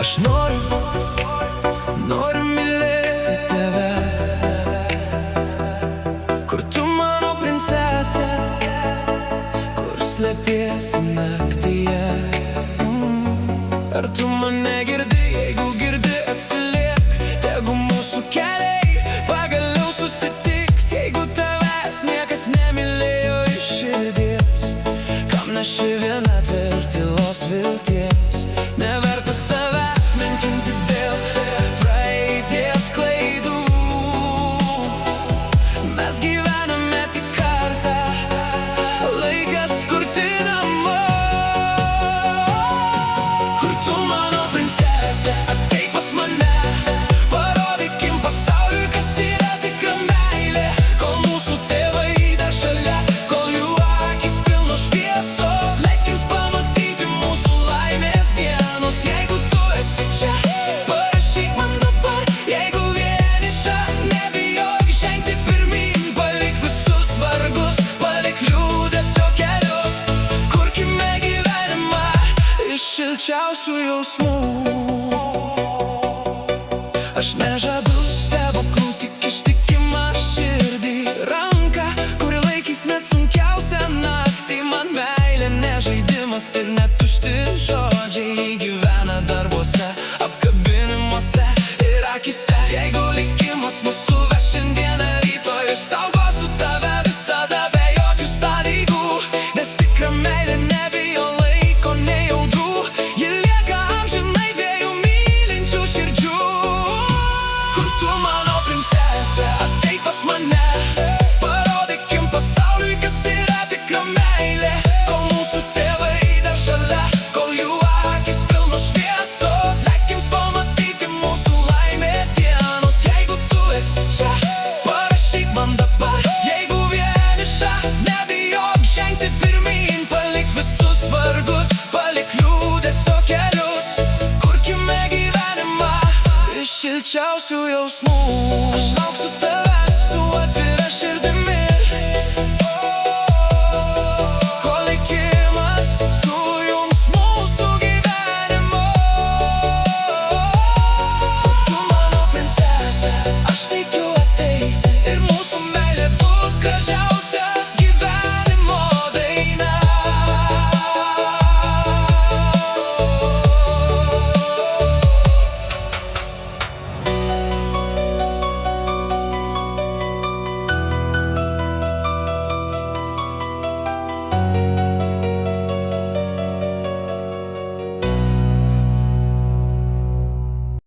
Aš noriu mylėti tave, kur tu mano princesė, kur slepiesi naktyje. Ar tu mane girdi? Jeigu girdi, atsiliek. Tegu mūsų keliai pagaliau susitiks. Jeigu tavęs niekas nemylėjo iš širdies, kam neši vienatvė ir tylos vilties? Neverta savęs menkinti dėl praeities klaidų. Mes gyvename tik kartą, laikas kurti namo. Kur tu mano princesė, ateik pas mane, parodykim pasauliui, kas yra tikra meilė. Kol mūsų tėvai dar šalia, kol jų akys pilnos šviesos, leiskim pamatyti mūsų laimės dienos. Jeigu tu esi čia, parašyk man dabar. Jeigu vieniša, nebijok žengti pirmyn. Palik visus vargus, palik liūdesio kelius. Kurkime gyvenimą iš šilčiausių jausmų. Aš nežadu stebuklų, tik ištikimą širdį, ranką, kuri laikys net sunkiausią naktį. Man meilė ne žaidimas ir net tušti žodžiai, gyvena darbuose, apkabinimuose ir akyse. Jeigu likimas mūsų ves šiandieną, rytoj išsaugosiu tave visada be jokių sąlygų. Nes tikra meilė nebijo laiko nei audrų, ji lieka amžinai dviejų mylinčių širdžių. Kur tu mano princesė, ateik pas mane, parodykim pasauliui, kas yra tikra meilė. Kol mūsų tėvai dar šalia, kol jų akys pilnos šviesos, leiskim pamatyti mūsų laimės dienos. Jeigu tu esi čia, parašyk man dabar. Jeigu vieniša, nebijok žengti pirmyn. Palik visus vargus, palik liūdesio kelius. Kurkime gyvenimą iš šilčiausių jausmų. Aš lauksiu tavęs.